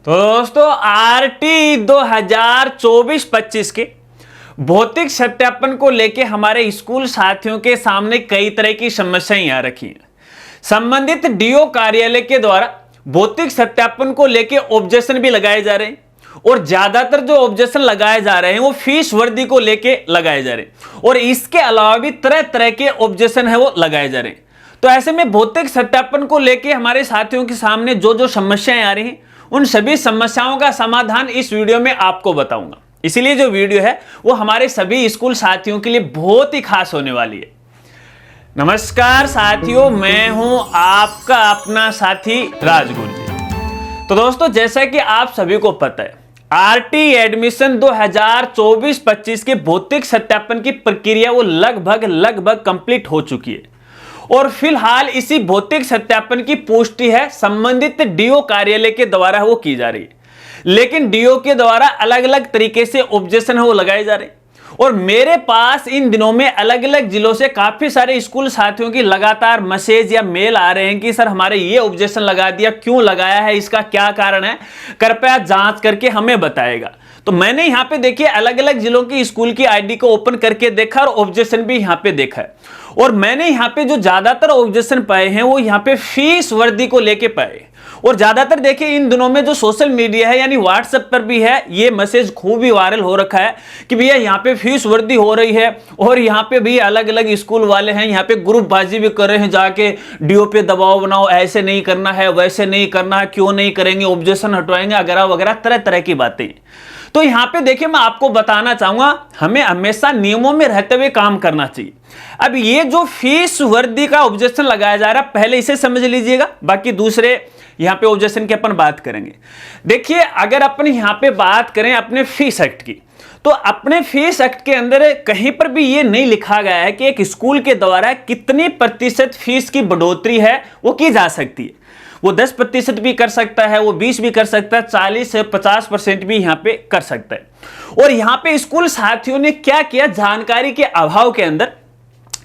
तो दोस्तों आरटी 2024-25 के भौतिक सत्यापन को लेके हमारे स्कूल साथियों के सामने कई तरह की समस्याएं आ रखी हैं। संबंधित डीओ कार्यालय के द्वारा भौतिक सत्यापन को लेके ऑब्जेक्शन भी लगाए जा रहे हैं और ज्यादातर जो ऑब्जेक्शन लगाए जा रहे हैं वो फीस वर्दी को लेके लगाए जा रहे हैं और इसके अलावा भी तरह तरह के ऑब्जेक्शन है वो लगाए जा रहे हैं। तो ऐसे में भौतिक सत्यापन को लेके हमारे साथियों के सामने जो जो समस्याएं आ रही हैं उन सभी समस्याओं का समाधान इस वीडियो में आपको बताऊंगा। इसीलिए जो वीडियो है वो हमारे सभी स्कूल साथियों के लिए बहुत ही खास होने वाली है। नमस्कार साथियों, मैं हूं आपका अपना साथी राजगुरु। तो दोस्तों, जैसा कि आप सभी को पता है, आरटी एडमिशन 2024-25 के भौतिक सत्यापन की प्रक्रिया वो लगभग कंप्लीट हो चुकी है और फिलहाल इसी भौतिक सत्यापन की पुष्टि है संबंधित डीओ कार्यालय के द्वारा वो की जा रही है। लेकिन डीओ के द्वारा अलग अलग तरीके से ऑब्जेक्शन है वो लगाए जा रहे हैं और मेरे पास इन दिनों में अलग अलग जिलों से काफी सारे स्कूल साथियों की लगातार मैसेज या मेल आ रहे हैं कि सर हमारे ये ऑब्जेक्शन लगा दिया, क्यों लगाया है, इसका क्या कारण है, कृपया जांच करके हमें बताएगा। तो मैंने यहाँ पे देखिए अलग अलग जिलों की स्कूल की आईडी को ओपन करके देखा और ऑब्जेक्शन भी यहाँ पे देखा है और मैंने यहाँ पे जो ज्यादातर ऑब्जेक्शन पाए हैं वो यहाँ पे फीस वर्दी को लेके पाए और ज्यादातर देखिए इन दिनों में जो सोशल मीडिया है यानी व्हाट्सएप पर भी है ये मैसेज खूब ही वायरल हो रखा है कि भैया यहाँ पे फीस वर्दी हो रही है और यहाँ पे भी अलग अलग स्कूल वाले हैं यहाँ पे ग्रुप बाजी भी कर रहे हैं, जाके डीओ पे दबाव बनाओ, ऐसे नहीं करना है, वैसे नहीं करना है, क्यों नहीं करेंगे, ऑब्जेक्शन हटवाएंगे वगैरह वगैरह तरह तरह की बातें। तो यहाँ पे देखिए मैं आपको बताना चाहूंगा हमें हमेशा नियमों में रहते हुए काम करना चाहिए। अब ये जो फीस वर्दी का ऑब्जेक्शन लगाया जा रहा है पहले इसे समझ लीजिएगा, बाकी दूसरे यहाँ पे ऑब्जेक्शन की अपन बात करेंगे। देखिए अगर अपन यहाँ पे बात करें अपने फीस एक्ट की, तो अपने फीस एक्ट के अंदर कहीं पर भी ये नहीं लिखा गया है कि एक स्कूल के द्वारा कितनी प्रतिशत फीस की बढ़ोतरी है वो की जा सकती है। वो 10% भी कर सकता है, वो 20 भी कर सकता है, 40 से 50% भी यहाँ पे कर सकता है। और यहाँ पे स्कूल साथियों ने क्या किया, जानकारी के अभाव के अंदर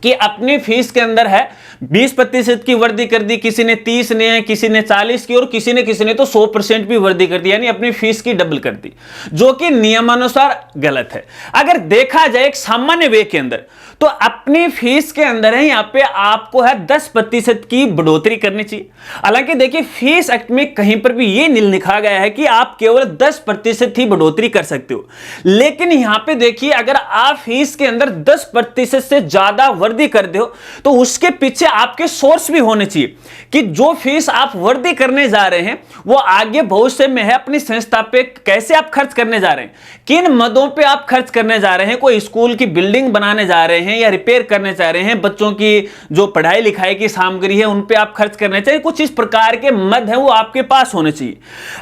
कि अपनी फीस के अंदर है 20% की वृद्धि कर दी, किसी ने 30 ने, किसी ने 40 की और किसी ने तो 100% भी वृद्धि कर दी, यानी अपनी फीस की डबल कर दी, जो कि नियमानुसार गलत है। अगर देखा जाए एक सामान्य वे के अंदर तो अपनी फीस के अंदर है यहाँ पे आपको है 10% की बढ़ोतरी करनी चाहिए। हालांकि देखिए फीस एक्ट में कहीं पर भी ये नहीं लिखा गया है कि आप केवल 10% ही बढ़ोतरी कर सकते हो, लेकिन यहाँ पे देखिए अगर आप फीस के अंदर 10% से ज्यादा वृद्धि कर दो तो उसके पीछे आपके सोर्स भी होने चाहिए कि जो फीस आप वृद्धि करने जा रहे हैं वो आगे भविष्य में है अपनी संस्था पे कैसे आप खर्च करने जा रहे हैं, किन मदों पे आप खर्च करने जा रहे हैं, कोई स्कूल की बिल्डिंग बनाने जा रहे हैं या रिपेयर करने जा रहे हैं, बच्चों की जो पढ़ाई लिखाई की सामग्री है उन पे आप खर्च करने चाहिए, कुछ इस प्रकार के मद है वो आपके पास होने चाहिए।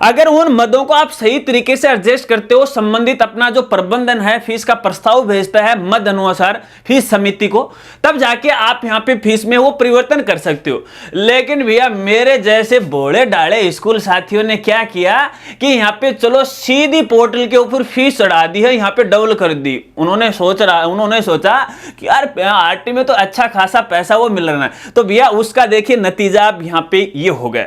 अगर उन मदों को आप सही तरीके से एडजस्ट करते हो, संबंधित अपना जो प्रबंधन है फीस का प्रस्ताव भेजता है मद अनुसार फीस समिति को, तब जाके आप यहाँ पे फीस में वो परिवर्तन कर सकते हो। लेकिन भैया मेरे जैसे बोले डाले स्कूल साथियों ने क्या किया कि यहाँ पे चलो सीधी पोर्टल के ऊपर फीस चढ़ा दी है, यहाँ पे डबल कर दी। उन्होंने सोचा कि यार आरटी में तो अच्छा खासा पैसा वो मिल रहा है, तो भैया उसका देखिए नतीजा अब यहाँ पे ये हो गया।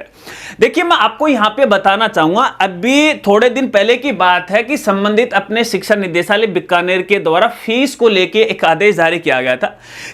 देखिए मैं आपको यहाँ पे बताना चाहूंगा, अभी थोड़े दिन पहले की बात है कि संबंधित अपने शिक्षा निदेशालय बीकानेर के द्वारा फीस को लेके एक आदेश जारी किया गया था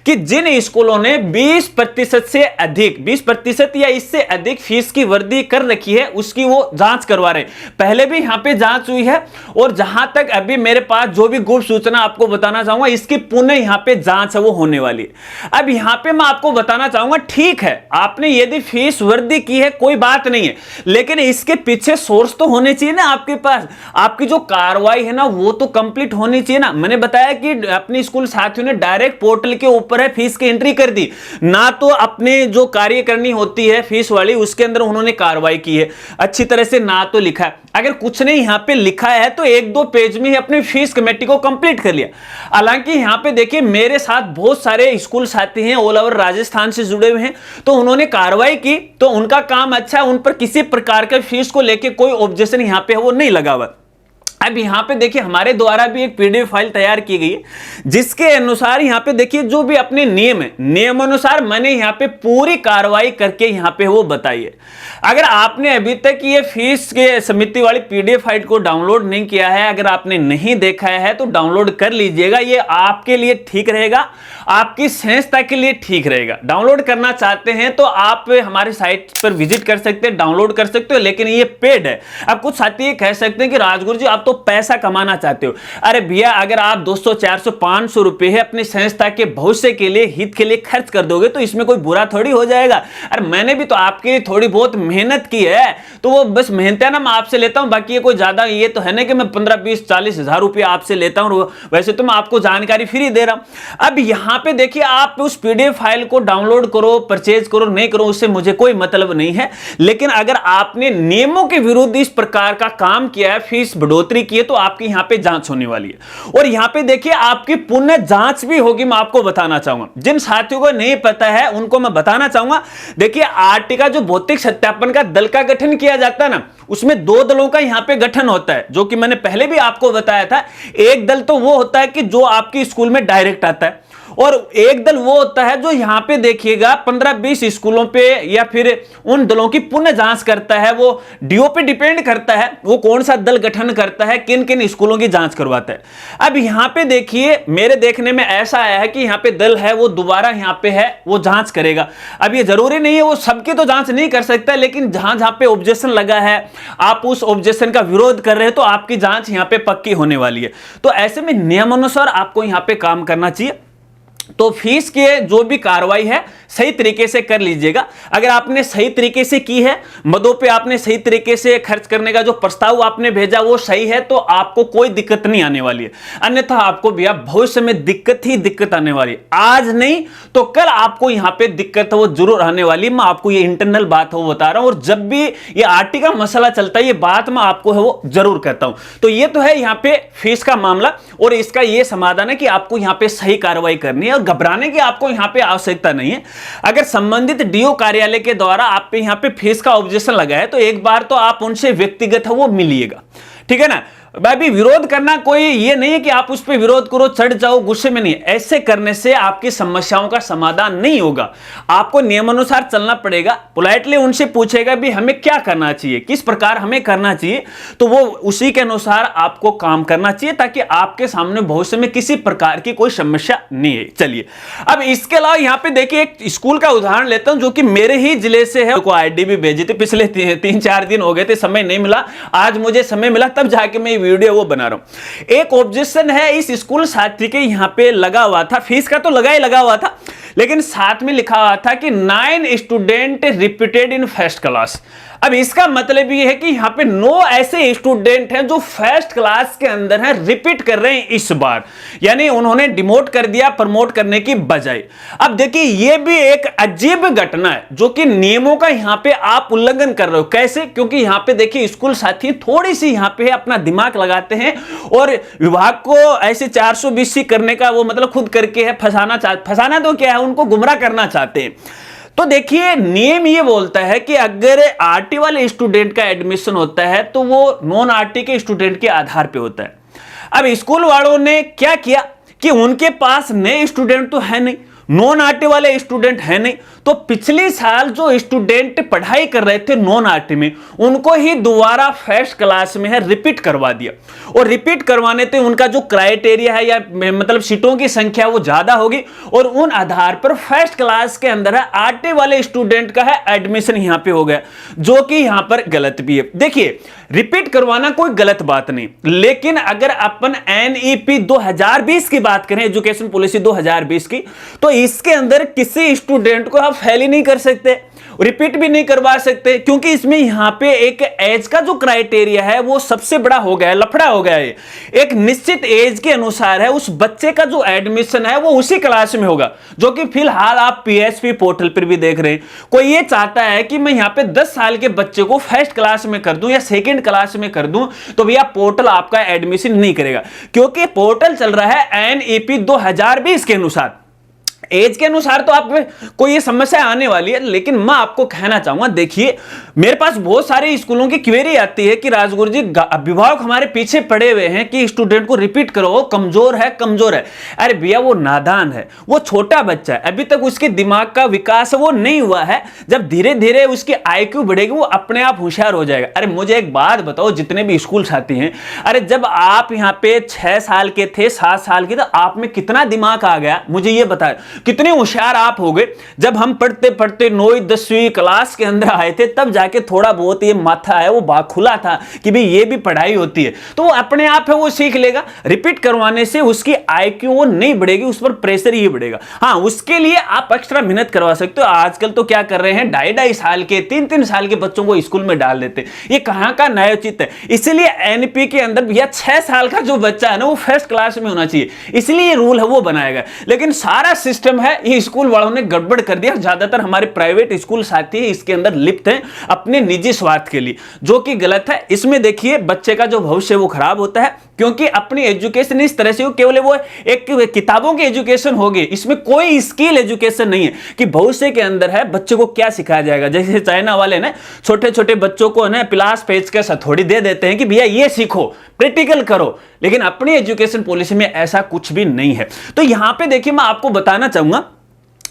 कि जिन स्कूलों ने 20% से अधिक 20% या इससे अधिक फीस की वृद्धि कर रखी है उसकी वो जांच करवा रहे। पहले भी यहाँ पे जांच हुई है और जहां तक अभी मेरे पास जो भी गुप्त सूचना आपको बताना चाहूंगा इसकी पुनः यहाँ पे जांच है वो होने वाली है। अब यहाँ पे मैं आपको बताना चाहूंगा, ठीक है आपने यदि फीस वृद्धि की है कोई बात नहीं है, लेकिन इसके पीछे सोर्स तो होने चाहिए ना आपके पास, आपकी जो कार्रवाई है ना वो तो कंप्लीट होनी चाहिए ना। मैंने बताया कि अपने स्कूल साथियों ने डायरेक्ट पोर्टल के ऊपर है फीस की एंट्री कर दी, ना तो अपने जो कार्य करनी होती है फीस वाली उसके अंदर उन्होंने कार्रवाई की है अच्छी तरह से, ना तो लिखा है। अगर कुछ नहीं यहाँ पे लिखा है तो 1-2 पेज में ही अपनी फीस कमेटी को कंप्लीट कर लिया। हालांकि यहाँ पे देखिए मेरे साथ बहुत सारे स्कूल साथी हैं ऑल ओवर राजस्थान से जुड़े हुए हैं, तो उन्होंने कार्रवाई की, तो उनका काम अच्छा है, उन पर किसी प्रकार के फीस को लेके कोई ऑब्जेक्शन यहाँ पे वो नहीं लगा हुआ। अब अब यहाँ पे देखिए हमारे द्वारा भी एक पीडीएफ फाइल तैयार की गई है, जिसके अनुसार यहाँ पे देखिए जो भी अपने नियम है, नियम अनुसार मैंने यहाँ पे पूरी कार्रवाई करके यहाँ पे वो बताई है। अगर आपने अभी तक ये फीस के समिति वाली पीडीएफ फाइल को डाउनलोड नहीं किया है, अगर आपने नहीं देखा है तो डाउनलोड कर लीजिएगा। ये आपके लिए ठीक रहेगा, आपकी संस्था के लिए ठीक रहेगा। डाउनलोड करना चाहते हैं तो आप हमारे साइट पर विजिट कर सकते हैं, डाउनलोड कर सकते हो, लेकिन ये पेड है। अब कुछ साथी ये कह सकते हैं कि राजगुरु जी आप तो पैसा कमाना चाहते हो। अरे भैया, अगर आप 200, 400, 500 रुपए है अपनी संस्था के भविष्य के लिए, हित के लिए खर्च कर दोगे तो इसमें कोई बुरा थोड़ी हो जाएगा। अरे मैंने भी तो आपके लिए थोड़ी बहुत मेहनत की है, तो वो बस मेहनत है ना, मैं आपसे लेता हूं। बाकी ये कोई ज्यादा ये तो है ना कि मैं 15, 20, 40 हजार रुपये आपसे लेता हूं। वैसे तो मैं आपको जानकारी फ्री दे रहा हूं। अब यहां पे देखिए, आप उस पीडीएफ फाइल को डाउनलोड करो, परचेज करो, नहीं करो, उससे मुझे कोई मतलब नहीं है। लेकिन अगर आपने नियमों के विरुद्ध इस प्रकार का काम किया है, फीस बढ़ोतरी की है, तो आपकी यहां पे जांच होने वाली है। और यहां पे देखिए आपकी पुनः जांच भी होगी। मैं आपको बताना चाहूंगा, जिन साथियों को नहीं पता है उनको मैं बताना चाहूंगा। देखिए आरटी का जो भौतिक सत्यापन का दल का गठन किया जाता है ना, उसमें 2 दलों का यहां पे गठन होता है, जो कि मैंने पहले भी आपको बताया था। एक दल तो वो होता है कि जो आपकी स्कूल में डायरेक्ट आता है, और एक दल वो होता है जो यहां पे देखिएगा 15-20 स्कूलों पे या फिर उन दलों की पुनः जांच करता है। वो डीओ पे डिपेंड करता है वो कौन सा दल गठन करता है, किन किन स्कूलों की जांच करवाता है। अब यहां पे देखिए मेरे देखने में ऐसा आया है कि यहां पे दल है वो दोबारा यहां पे है वो जांच करेगा। अब ये जरूरी नहीं है वो सबकी तो जांच नहीं कर सकता, लेकिन जहां जहां पे ऑब्जेक्शन लगा है, आप उस ऑब्जेक्शन का विरोध कर रहे हैं, तो आपकी जांच यहां पे पक्की होने वाली है। तो ऐसे में नियमानुसार आपको यहां पे काम करना चाहिए। तो फीस के जो भी कार्रवाई है सही तरीके से कर लीजिएगा। अगर आपने सही तरीके से की है, मदों पे आपने सही तरीके से खर्च करने का जो प्रस्ताव आपने भेजा वो सही है, तो आपको कोई दिक्कत नहीं आने वाली है। अन्यथा आपको भैया भविष्य में दिक्कत ही दिक्कत आने वाली है। आज नहीं तो कल आपको यहां पे दिक्कत वो जरूर आने वाली है। मैं आपको ये इंटरनल बात है वो बता रहा हूं, और जब भी ये आरटी का मसला चलता है ये बात मैं आपको है वो जरूर कहता हूं। तो ये तो है यहाँ पे फीस का मामला, और इसका ये समाधान है कि आपको यहाँ पे सही कार्रवाई करनी है, और घबराने की आपको यहां पे आवश्यकता नहीं है। अगर संबंधित डीओ कार्यालय के द्वारा आप पे यहां पे फीस का ऑब्जेक्शन लगा है, तो एक बार तो आप उनसे व्यक्तिगत है वो मिलिएगा, ठीक है ना। अभी विरोध करना कोई ये नहीं है कि आप उस पर विरोध करो, चढ़ जाओ, गुस्से में नहीं। ऐसे करने से आपकी समस्याओं का समाधान नहीं होगा। आपको नियमानुसार चलना पड़ेगा। पोलाइटली उनसे पूछेगा भी हमें क्या करना चाहिए, किस प्रकार हमें करना चाहिए, तो वो उसी के अनुसार आपको काम करना चाहिए, ताकि आपके सामने भविष्य में किसी प्रकार की कोई समस्या नहीं है। चलिए अब इसके अलावा यहाँ पे देखिए एक स्कूल का उदाहरण लेता हूं, जो कि मेरे ही जिले से है। को आईडी भी भेजी थी, पिछले 3-4 दिन हो गए थे, समय नहीं मिला। आज मुझे समय मिला तब जाके मैं वीडियो वो बना रहा हूं। एक ऑब्जेक्शन है इस स्कूल छात्र के यहां पे लगा हुआ था, फीस का तो लगा हुआ था, लेकिन साथ में लिखा हुआ था कि 9 student repeated in first class. अब इसका मतलब ये है कि यहां पे 9 ऐसे स्टूडेंट हैं जो फर्स्ट क्लास के अंदर हैं, रिपीट कर रहे हैं इस बार, यानी उन्होंने डिमोट कर दिया प्रमोट करने की बजाय। अब देखिए ये भी एक अजीब घटना है, जो कि नियमों का यहां पे आप उल्लंघन कर रहे हो। कैसे? क्योंकि यहां पे देखिए स्कूल साथी थोड़ी सी यहां पे अपना दिमाग लगाते हैं, और विभाग को ऐसे 420 करने का वो मतलब खुद करके है फंसाना तो क्या है, उनको गुमराह करना चाहते हैं। तो देखिए नियम ये बोलता है कि अगर आरटी वाले स्टूडेंट का एडमिशन होता है तो वो नॉन आरटी के स्टूडेंट के आधार पे होता है। अब स्कूल वालों ने क्या किया कि उनके पास नए स्टूडेंट तो है नहीं, नॉन आरटी वाले स्टूडेंट है नहीं, तो पिछले साल जो स्टूडेंट पढ़ाई कर रहे थे नॉन आरटी में, उनको ही दोबारा फर्स्ट क्लास में है रिपीट करवा दिया। और रिपीट करवाने से उनका जो क्राइटेरिया है या मतलब सीटों की संख्या वो ज्यादा होगी, और उन आधार पर फर्स्ट क्लास के अंदर है आरटी वाले स्टूडेंट का है एडमिशन यहां पे हो गया, जो कि यहां पर गलत भी है। देखिए रिपीट करवाना कोई गलत बात नहीं, लेकिन अगर अपन एनईपी 2020 की बात करें, एजुकेशन पॉलिसी 2020 की, तो इसके अंदर किसी स्टूडेंट को आप फेल ही नहीं कर सकते, रिपीट भी नहीं करवा सकते, क्योंकि इसमें यहां पे एक एज का जो क्राइटेरिया है वो सबसे बड़ा हो गया है, लफड़ा हो गया है। एक निश्चित एज के अनुसार है उस बच्चे का जो एडमिशन है वो उसी क्लास में होगा, जो कि फिलहाल आप पीएसपी पोर्टल पर भी देख रहे हैं। कोई ये चाहता है कि मैं यहां पे 10 साल के बच्चे को फर्स्ट क्लास में कर दूं या सेकंड क्लास में कर दूं, तो भैया पोर्टल आपका एडमिशन नहीं करेगा, क्योंकि पोर्टल चल रहा है एनईपी 2020 के अनुसार। एज के अनुसार तो आप को ये समस्या आने वाली है, लेकिन मैं आपको कहना चाहूंगा, देखिए मेरे पास बहुत सारे स्कूलों की क्वेरी आती है कि राजगुरु जी अभिभावक हमारे पीछे पड़े हुए हैं कि स्टूडेंट को रिपीट करो, वो कमजोर है कमजोर है। अरे भैया वो नादान है, वो छोटा बच्चा है, अभी तक उसके दिमाग का विकास वो नहीं हुआ है। जब धीरे धीरे उसकी IQ बढ़ेगी वो अपने आप होशियार हो जाएगा। अरे मुझे एक बात बताओ, जितने भी स्कूल साथी हैं, अरे जब आप यहाँ पे 6 साल के थे, 7 साल के, तो आप में कितना दिमाग आ गया मुझे ये बताएं, कितने होशियार आप हो गए। जब हम पढ़ते पढ़ते 9वीं 10वीं क्लास के अंदर आए थे, तब जाके थोड़ा बहुत ये माथा है वो खुला था कि भाई ये भी पढ़ाई होती है, तो वो अपने आप है वो सीख लेगा। रिपीट करवाने से उसकी IQ वो नहीं बढ़ेगी, उस पर प्रेशर ही बढ़ेगा। हाँ, उसके लिए आप एक्स्ट्रा मेहनत करवा सकते हो। आजकल तो क्या कर रहे हैं, 2.5 साल के 3 साल के बच्चों को स्कूल में डाल देते, ये कहां का न्यायोचित है। इसलिए NP के अंदर भैया 6 साल का जो बच्चा है ना वो फर्स्ट क्लास में होना चाहिए, इसलिए ये रूल है वो बनाया गया। लेकिन सारा सिस्टम है ये स्कूल वालों ने गड़बड़ कर दिया। ज्यादातर हमारे प्राइवेट स्कूल साथी इसके अंदर लिप्त हैं अपने निजी स्वार्थ के लिए, जो कि गलत है। इसमें देखिए बच्चे का जो भविष्य वो खराब होता है, क्योंकि अपनी एजुकेशन इस तरह से हो, केवल वो एक किताबों की एजुकेशन होगी, इसमें कोई स्किल एजुकेशन नहीं है कि भविष्य के अंदर है बच्चे को क्या सिखाया जाएगा। जैसे चाइना वाले ना छोटे छोटे बच्चों को ना पिलास पेचकस हथौड़ी दे देते हैं कि भैया ये सीखो, प्रैक्टिकल करो, लेकिन अपनी एजुकेशन पॉलिसी में ऐसा कुछ भी नहीं है। तो यहां पे देखिए मैं आपको बताना चाहूंगा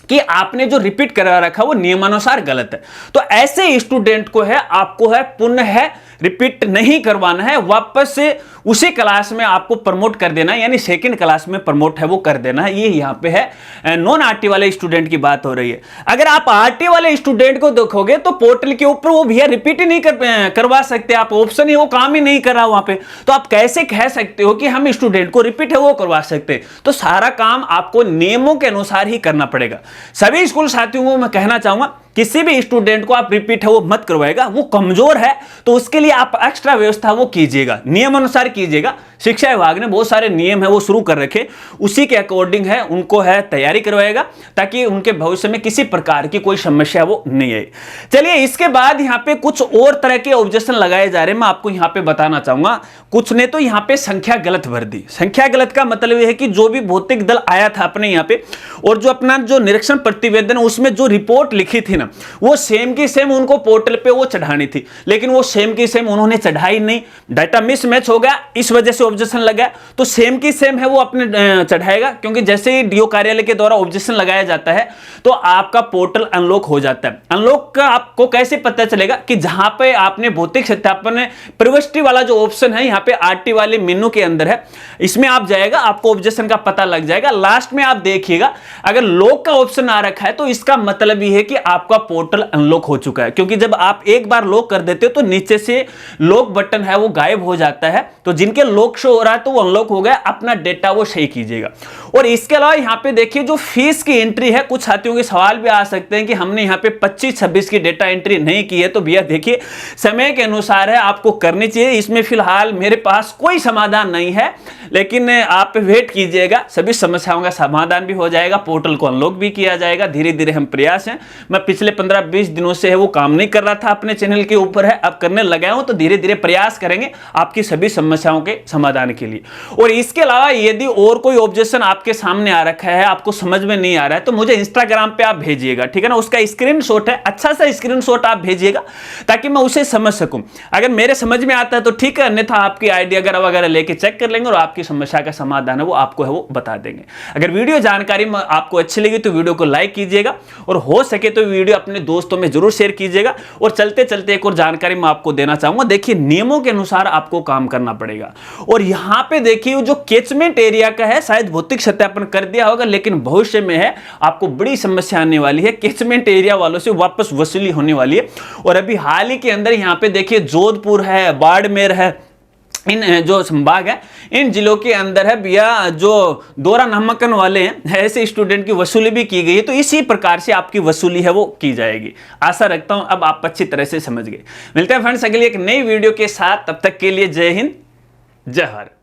कि आपने जो रिपीट करा रखा वो नियमानुसार गलत है। तो ऐसे स्टूडेंट को है आपको है पुनः रिपीट नहीं करवाना है, वापस से उसी क्लास में आपको प्रमोट कर देना है, यानी सेकंड क्लास में प्रमोट है वो कर देना है। ये यहां पे है नॉन RT वाले स्टूडेंट की बात हो रही है। अगर आप RT वाले स्टूडेंट को देखोगे तो पोर्टल के ऊपर वो भैया रिपीट ही नहीं करवा सकते, आप ऑप्शन ही वो काम ही नहीं कर रहा वहां पे, तो आप कैसे कह सकते हो कि हम स्टूडेंट को रिपीट है वो करवा सकते। तो सारा काम आपको नियमों के अनुसार ही करना पड़ेगा। सभी स्कूल साथियों को मैं कहना चाहूंगा, किसी भी स्टूडेंट को आप रिपीट है वो मत करवाएगा, वो कमजोर है तो उसके लिए आप एक्स्ट्रा व्यवस्था वो कीजिएगा, नियम अनुसार कीजिएगा। शिक्षा विभाग ने बहुत सारे नियम है वो शुरू कर रखे, उसी के अकॉर्डिंग है उनको है तैयारी करवाएगा, ताकि उनके भविष्य में किसी प्रकार की कोई समस्या वो नहीं आए। चलिए इसके बाद यहाँ पे कुछ और तरह के ऑब्जेक्शन लगाए जा रहे हैं, मैं आपको यहाँ पे बताना चाहूंगा। कुछ ने तो यहाँ पे संख्या गलत भर दी। संख्या गलत का मतलब यह है कि जो भी भौतिक दल आया था अपने यहाँ पे, और जो अपना जो निरीक्षण प्रतिवेदन उसमें जो रिपोर्ट लिखी थी ना, वो सेम की सेम उनको पोर्टल पे वो चढ़ानी थी, लेकिन वो सेम की सेम उन्होंने चढ़ाई नहीं, डाटा मिसमैच हो गया, इस वजह से ऑब्जेक्शन लगा। तो सेम की सेम है वो अपने चढ़ाएगा, क्योंकि जैसे ही DO कार्यालय के द्वारा ऑब्जेक्शन लगाया जाता है तो आपका पोर्टल अनलॉक हो जाता है। अनलॉक का आपको कैसे पता चलेगा कि जहां पे आपने भौतिक सत्यापन प्रविष्टि वाला जो ऑप्शन है यहाँ पे RT वाले मेनू के अंदर है, इसमें आप जाएगा आपको ऑब्जेक्शन का पता लग जाएगा। लास्ट में आप देखिएगा अगर लॉक का ऑप्शन आ रखा है तो इसका मतलब यह है कि आपका पोर्टल अनलॉक हो चुका है, क्योंकि जब आप एक बार लॉक कर देते हो तो नीचे से लॉक बटन है वो गायब हो जाता है। तो जिनके लॉक शो हो रहा है तो वो अनलॉक हो गया, अपना डेटा वो सही कीजिएगा। और इसके अलावा यहाँ पे देखिए जो फीस की एंट्री है, कुछ साथियों के सवाल भी आ सकते हैं कि हमने यहाँ पे 25-26 की डेटा एंट्री नहीं की है। तो भैया देखिए समय के अनुसार है आपको करनी चाहिए, इसमें फिलहाल मेरे पास कोई समाधान नहीं है, लेकिन आप वेट कीजिएगा, सभी समस्याओं का समाधान भी हो जाएगा, पोर्टल को अनलॉक भी किया जाएगा। धीरे धीरे हम प्रयास हैं, मैं पिछले 15-20 दिनों से है वो काम नहीं कर रहा था अपने चैनल के ऊपर, है अब करने लगा हूं, तो धीरे धीरे प्रयास करेंगे आपकी सभी समस्याओं के समाधान के लिए। और इसके अलावा यदि और कोई ऑब्जेक्शन आपके सामने आ रखा है, आपको समझ में नहीं आ रहा है, तो मुझे इंस्टाग्राम पे आप भेजिएगा, ठीक है ना, उसका स्क्रीनशॉट है, अच्छा सा स्क्रीनशॉट आप भेजिएगा ताकि मैं उसे समझ सकूं। अगर मेरे समझ में आता है तो ठीक है, अन्यथा आपकी आईडी वगैरह लेके चेक कर लेंगे और आपकी समस्या का समाधान है वो आपको है वो बता देंगे। अगर वीडियो जानकारी में आपको अच्छी लगी तो वीडियो को लाइक कीजिएगा, और हो सके तो वीडियो अपने दोस्तों में जरूर शेयर कीजिएगा। और चलते चलते एक और जानकारी मैं आपको देना चाहूंगा, देखिए नियमों के अनुसार आपको काम करना पड़ेगा। और यहां पे देखिए जो कैचमेंट एरिया का है, शायद भौतिक सत्यापन कर दिया होगा, लेकिन भविष्य में है आपको बड़ी समस्या आने वाली है, कैचमेंट एरिया वालों से वापस वसूली होने वाली है। और अभी हाल ही के अंदर यहां पे देखिए जोधपुर है, बाड़मेर है, इन जो संभाग है इन जिलों के अंदर है भैया जो दोहरा नामांकन वाले हैं, ऐसे स्टूडेंट की वसूली भी की गई है। तो इसी प्रकार से आपकी वसूली है वो की जाएगी। आशा रखता हूं अब आप अच्छी तरह से समझ गए। मिलते हैं फ्रेंड्स अगली एक नई वीडियो के साथ, तब तक के लिए जय हिंद, जय भारत।